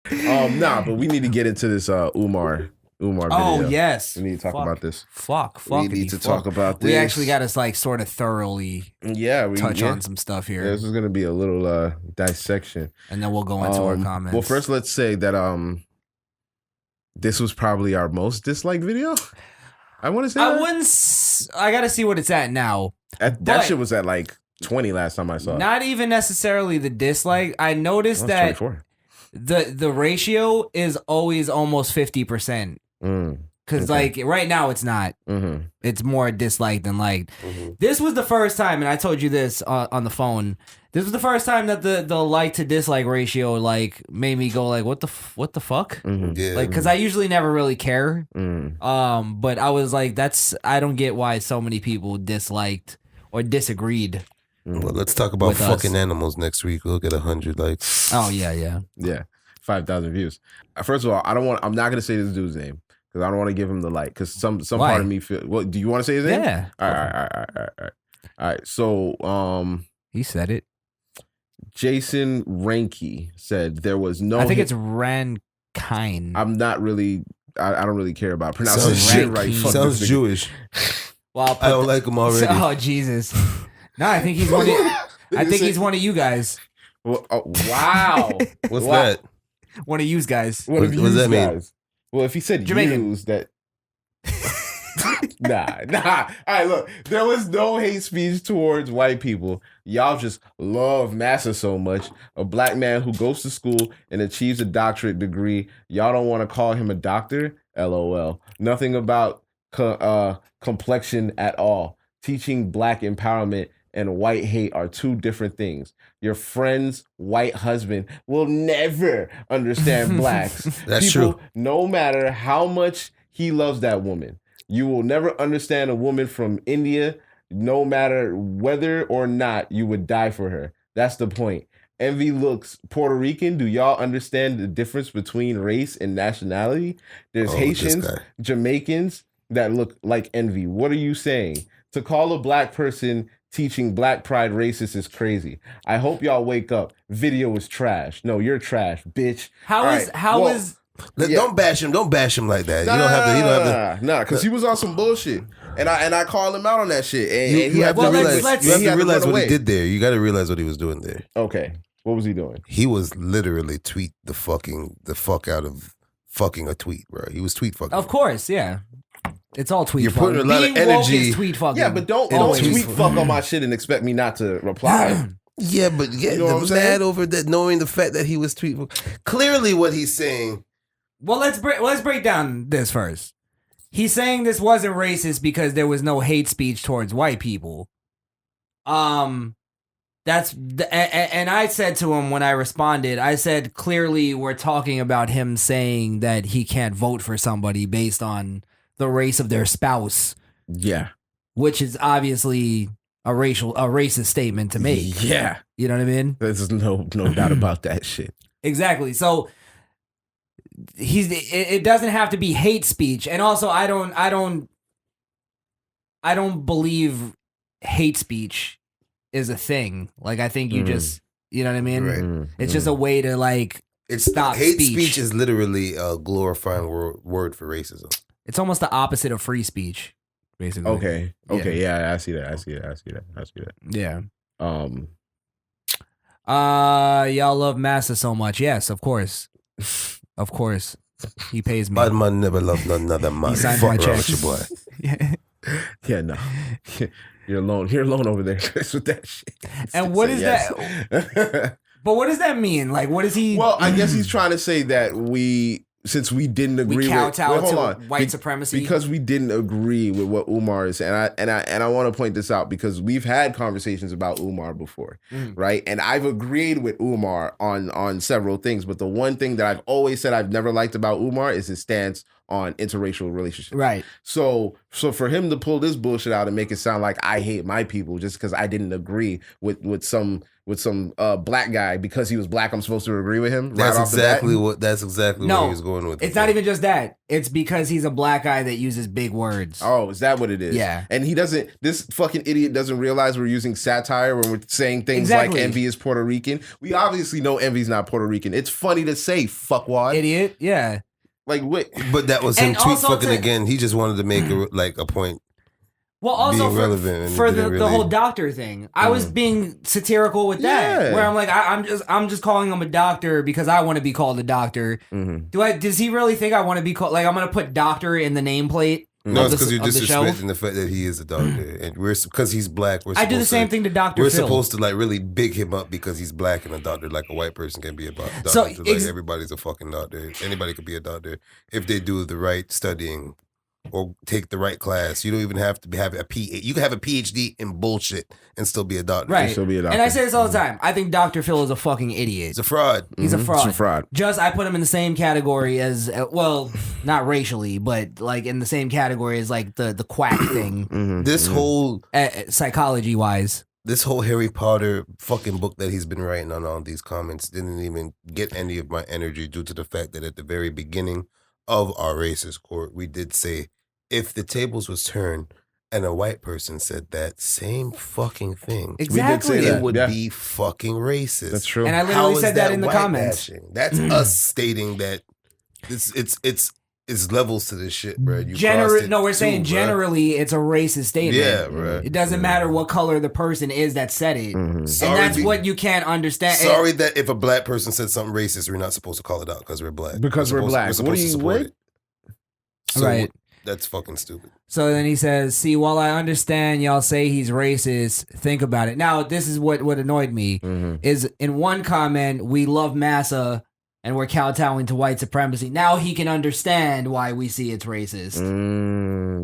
But we need to get into this Umar video. Oh yes, we need to talk about this. We need to talk about this. We actually got to sort of thoroughly touch on some stuff here. Yeah, this is gonna be a little dissection, and then we'll go into our comments. Well, first let's say that this was probably our most disliked video. I want to say I gotta see what it's at now. That shit was at like 20 last time I saw it. Not even necessarily the dislike. I noticed that 24. the ratio is always almost 50%. Because like right now it's not. Mm-hmm. It's more disliked than liked. Mm-hmm. This was the first time, and I told you this on the phone. This was the first time that the like to dislike ratio like made me go like, what the fuck? Mm-hmm. Yeah. Like, because I usually never really care. But I was like, I don't get why so many people disliked or disagreed. Well, let's talk about fucking animals next week. We'll get 100 likes. Oh yeah. 5,000 views. First of all, I'm not gonna say this dude's name because I don't want to give him the like. Because some part of me feel. Well, do you want to say his name? Yeah. All right. So he said it. Jason Ranke said there was no. I think it's Rankine. I'm not really. I don't really care about pronouncing shit right. Sounds Jewish. Well, I don't like him already. Oh Jesus. No, I think he's one. He's one of you guys. Well, wow. What's that? One of you guys. What does that mean? Well, if he said Jamaican. use that. Nah. All right, look. There was no hate speech towards white people. Y'all just love Massa so much. A black man who goes to school and achieves a doctorate degree. Y'all don't want to call him a doctor? LOL. Nothing about complexion at all. Teaching black empowerment and white hate are two different things. Your friend's white husband will never understand blacks. That's true. No matter how much he loves that woman, you will never understand a woman from India, no matter whether or not you would die for her. That's the point. Envy looks Puerto Rican. Do y'all understand the difference between race and nationality? There's Haitians, Jamaicans that look like Envy. What are you saying? To call a black person teaching black pride racist is crazy. I hope y'all wake up. Video is trash. No, you're trash, bitch. Don't bash him. Don't bash him like that. You don't have to. Nah, because he was on some bullshit, and I called him out on that shit. And you have to realize what he did there. You got to realize what he was doing there. Okay, what was he doing? He was literally the fuck out of fucking a tweet, bro. He was tweet fucking. Of course, yeah. It's all tweet. You're putting a lot of energy. Tweet fucking. Yeah, but don't tweet fuck on my shit and expect me not to reply. Yeah, but you know I'm mad over that, knowing the fact that he was tweet. Clearly, what he's saying. Well, let's break down this first. He's saying this wasn't racist because there was no hate speech towards white people. And I said to him when I responded, I said clearly we're talking about him saying that he can't vote for somebody based on the race of their spouse. Yeah. Which is obviously a racist statement to make. Yeah. You know what I mean? There's no doubt about that shit. Exactly. So it doesn't have to be hate speech. And also I don't believe hate speech is a thing. Like I think you just, you know what I mean? Right. It's just a way to like stop hate speech is literally a glorifying word for racism. It's almost the opposite of free speech, basically. Okay. Yeah, I see that. Yeah. Y'all love Massa so much. Yes, of course. Of course. He pays me. Bad man never loved another man. He signed my check. Boy. Yeah, no. You're alone over there with that shit. And what is that? But what does that mean? Like, what is he? Well, I guess he's trying to say that since we didn't agree with white supremacy because we didn't agree with what Umar is saying, and I want to point this out because we've had conversations about Umar before, right? And I've agreed with Umar on several things, but the one thing that I've always said I've never liked about Umar is his stance on interracial relationships. Right. So for him to pull this bullshit out and make it sound like I hate my people just because I didn't agree with some black guy because he was black, I'm supposed to agree with him. That's right exactly off the bat? what. That's exactly where he was going with. It's not even just that. It's because he's a black guy that uses big words. Oh, is that what it is? Yeah. And this fucking idiot doesn't realize we're using satire when we're saying things like Envy is Puerto Rican. We obviously know Envy's not Puerto Rican. It's funny to say, fuckwad. Idiot, yeah. Like, what? But that was him And tweet also fucking to- again. He just wanted to make a point. Well, also being relevant and for it the didn't really- whole doctor thing, I was being satirical with that. Yeah. Where I'm like, I'm just calling him a doctor because I want to be called a doctor. Does he really think I want to be called? Like, I'm gonna put doctor in the nameplate? No, it's because of you're the show? disrespecting the fact that he is a doctor, and because he's black. I do the same thing to Dr. We're Phil. supposed to like really big him up because he's black and a doctor, like a white person can be a doctor. So, like everybody's a fucking doctor. Anybody could be a doctor if they do the right studying or take the right class. You don't even have to have a PhD. You can have a PhD in bullshit and still be a doctor. Right. Still be a doctor. And I say this all the time. I think Dr. Phil is a fucking idiot. He's a fraud. He's a fraud. He's a fraud. Just I put him in the same category as well, not racially, but like in the same category as like the quack thing. This whole Psychology wise. this whole Harry Potter fucking book that he's been writing on all these comments didn't even get any of my energy due to the fact that at the very beginning of our racist court, we did say if the tables was turned and a white person said that same fucking thing, Exactly. We did say that. it would Yeah. be fucking racist. That's true. And I How literally is said that in the white comments. bashing? That's us stating that it's levels to this shit, bro. We're saying generally it's a racist statement. Yeah, bro. It doesn't matter what color the person is that said it. And that's what you can't understand. Sorry that if a black person said something racist, we're not supposed to call it out because we're black. Because we're black. We're supposed to support it. So Right. That's fucking stupid. So then he says, see, while I understand y'all say he's racist, think about it. Now, this is what annoyed me, is in one comment, we love massa and we're kowtowing to white supremacy. Now he can understand why we see it's racist.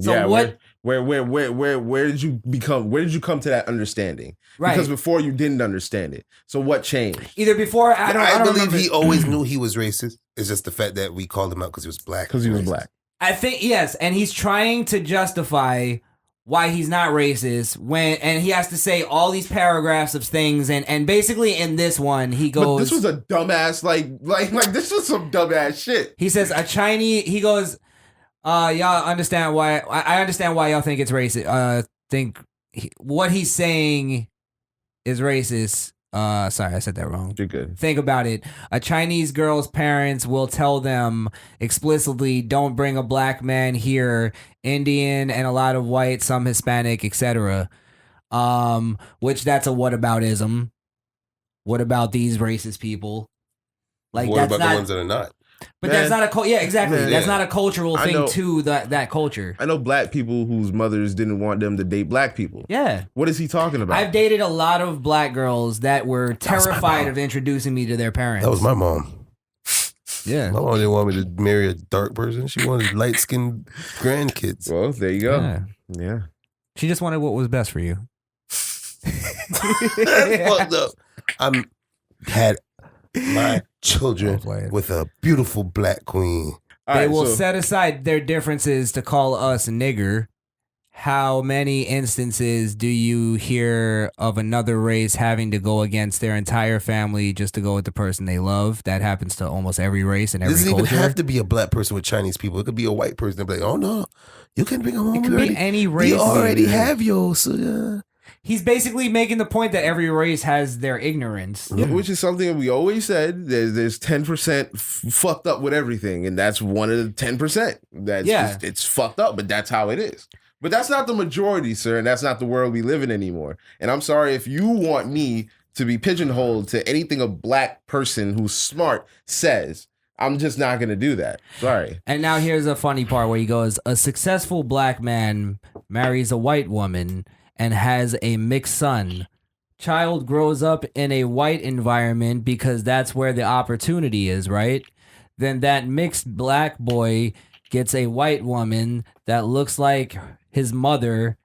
So yeah, what... Where did you come to that understanding? Right. Because before you didn't understand it. So what changed? Either before, I don't believe remember. he always knew he was racist. It's just the fact that we called him out because he was black. Because he was black. I think, yes, and he's trying to justify why he's not racist and he has to say all these paragraphs of things and basically in this one he goes, but this was a dumbass like this was some dumbass shit. he says he goes, y'all understand why I understand why y'all think it's racist. What he's saying is racist. Sorry, I said that wrong. You're good. Think about it. A Chinese girl's parents will tell them explicitly, don't bring a black man here, Indian and a lot of white, some Hispanic, etc. Which that's a whataboutism. What about these racist people? Like What that's about not, the ones that are not? but Man. that's not yeah, exactly. Man. That's not a cultural I thing know. to that culture. I know black people whose mothers didn't want them to date black people. Yeah. What is he talking about? I've dated a lot of black girls that were terrified of introducing me to their parents. That was my mom. Yeah. My mom didn't want me to marry a dark person. She wanted light-skinned grandkids. Well, there you go. Yeah. Yeah. She just wanted what was best for you. That's fucked up. I had my children with a beautiful black queen. All They right, will so- set aside their differences to call us nigger. How many instances do you hear of another race having to go against their entire family just to go with the person they love? That happens to almost every race and every Doesn't culture. even have to be a black person with Chinese people. It could be a white person that be like, oh no, you can bring them home. It could be any race. We already have yours. So, He's basically making the point that every race has their ignorance. Yeah, which is something that we always said. There's 10% fucked up with everything, and that's one of the 10%. That's just, it's fucked up, but that's how it is. But that's not the majority, sir, and that's not the world we live in anymore. And I'm sorry if you want me to be pigeonholed to anything a black person who's smart says. I'm just not going to do that. Sorry. And now here's a funny part where he goes, a successful black man marries a white woman and has a mixed son. Child grows up in a white environment because that's where the opportunity is, right? Then that mixed black boy gets a white woman that looks like his mother.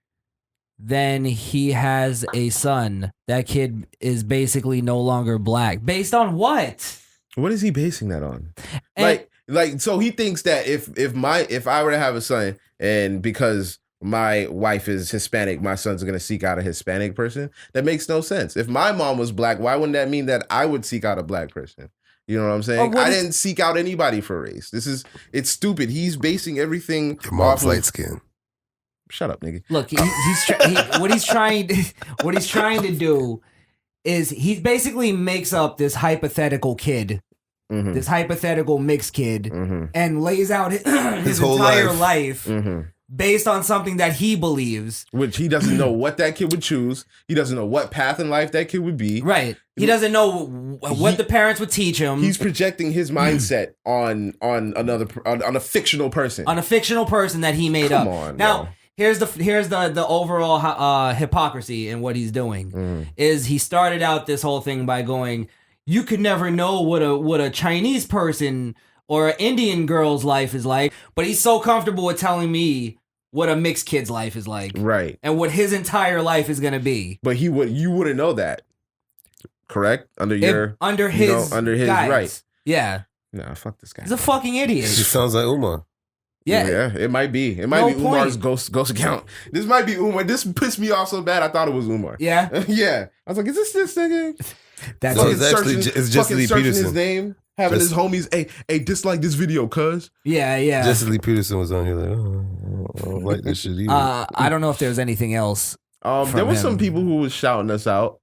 Then he has a son. That kid is basically no longer black. Based on what? What is he basing that on? And- Like, Like, so he thinks that if I were to have a son, and because my wife is Hispanic, my son's gonna seek out a Hispanic person. That makes no sense. If my mom was black, why wouldn't that mean that I would seek out a black person? You know what I'm saying? I didn't seek out anybody for race. It's stupid. He's basing everything. Your mom's light skin. Shut up, nigga. Look, what he's trying to do is he basically makes up this hypothetical kid, this hypothetical mixed kid, and lays out his whole entire life based on something that he believes. Which he doesn't know what that kid would choose. He doesn't know what path in life that kid would be. Right. He doesn't know what the parents would teach him. He's projecting his mindset on a fictional person. On a fictional person that he made up. Come on, now, bro. here's the overall hypocrisy in what he's doing. Is he started out this whole thing by going, you could never know what a Chinese person or an Indian girl's life is like, but he's so comfortable with telling me what a mixed kid's life is like. Right. And what his entire life is going to be. But you wouldn't know that. Correct? Under his guidance. right. Yeah. Nah, fuck this guy. He's a fucking idiot. She sounds like Umar. Yeah, it might be. It might be Umar's ghost account. This might be Umar. This pissed me off so bad I thought it was Umar. Yeah? Yeah. I was like, is this nigga? That's So it's Jesse Lee Peterson. His name, having his homies, hey, dislike this video, cuz. Yeah. Jesse Lee Peterson was on here like, I don't like this shit either. I don't know if there's anything else. There was some people who was shouting us out.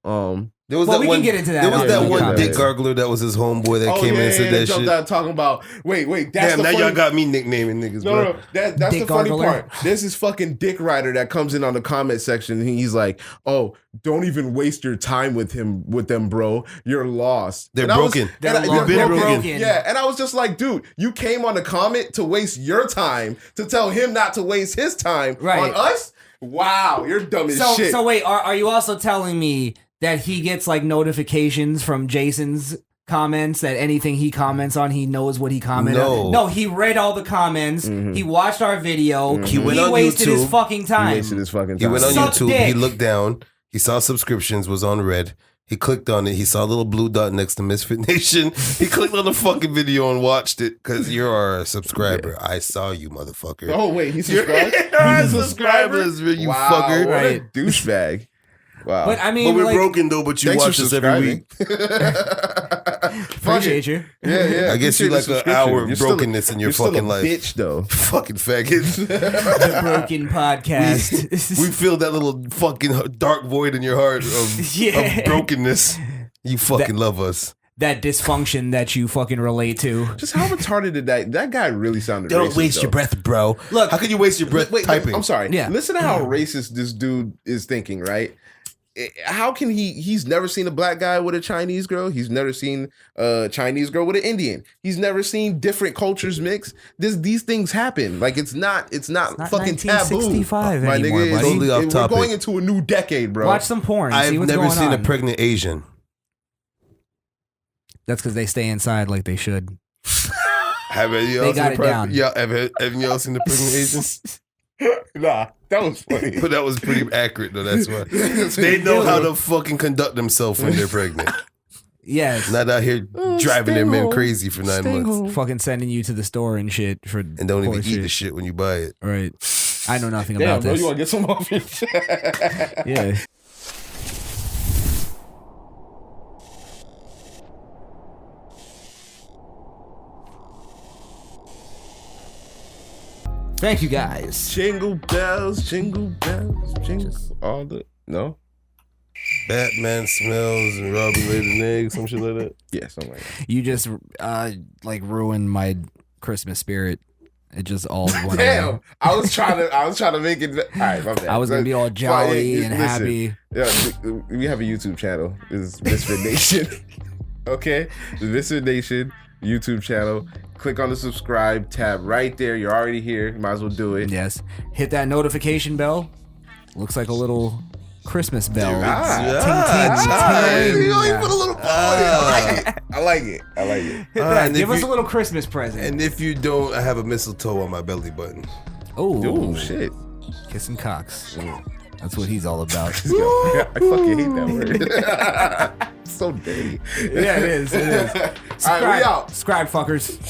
There was we can get into that. There was that one comments. dick gargler that was his homeboy that came in and said that shit. Out talking about, wait, that's damn, the now funny... y'all got me nicknaming niggas, bro. No, that's dick the funny gargler. part. There's this fucking dick rider that comes in on the comment section and he's like, oh, don't even waste your time with them, bro. You're lost. They're and broken. They're broken. Yeah, and I was just like, dude, you came on the comment to waste your time to tell him not to waste his time on us? Wow, you're dumb as shit. So wait, are you also telling me that he gets like notifications from Jason's comments that anything he comments on, he knows what he commented on? No, he read all the comments. He watched our video. He went on wasted YouTube. his fucking time. He wasted his fucking time. He went on Suck YouTube. dick. He looked down. He saw subscriptions was on red. He clicked on it. He saw a little blue dot next to Misfit Nation. He clicked on the fucking video and watched it because you're a subscriber. I saw you, motherfucker. Oh, wait, he subscribed? You're subscribers, you fucker. What a douchebag. Wow. But I mean, But we're like, broken though, but you Thanks watch for us every subscribing. week. appreciate you. Yeah. I guess you like an hour of brokenness in your fucking life. Bitch, though. Fucking faggot. The Broken Podcast. We feel that little fucking dark void in your heart of brokenness. You fucking love us. That dysfunction that you fucking relate to. Just how retarded did that guy really sounded Don't racist, waste though. your breath, bro. Look, how can you waste your breath typing? I'm sorry. Yeah. Listen to how racist this dude is thinking, right? How can he's never seen a black guy with a Chinese girl. He's never seen a Chinese girl with an Indian. He's never seen different cultures mix. These things happen. Like it's not fucking taboo. 1965 My anymore, nigga, buddy. Totally off we're topic. going into a new decade, bro. Watch some porn. See I've what's never going seen on. a pregnant Asian. That's because they stay inside like they should. Have you They got it down. Yeah, have y'all seen the pregnant Asians? Nah, that was funny. But that was pretty accurate though. That's why they know how to fucking conduct themselves when they're pregnant. Yes. Not out here driving their men crazy for 9 months Fucking sending you to the store and shit for and don't even eat the shit when you buy it. Right. I know nothing Damn, about bro, this. you want to get some off your chest? Yeah. Thank you guys. Jingle bells, jingle all the no. Batman smells and Robbie laid an egg, some shit like that. Yeah, something like that. You just like ruined my Christmas spirit. It just all went Damn, away. I was trying to make it. All right, my bad. I was gonna be all jolly and Listen, happy. Yeah, we have a YouTube channel. It's Misfit Nation. Okay, the Misfit Nation YouTube channel. Click on the subscribe tab right there. You're already here. Might as well do it. Yes. Hit that notification bell. Looks like a little Christmas bell. Hey, you know, you put a little I like it. Hit that. Give us a little Christmas present. And if you don't, I have a mistletoe on my belly button. Oh shit. Kissing cocks. That's what he's all about. I fucking hate that word. So dirty. Yeah, it is. All right, we out. Subscribe, fuckers.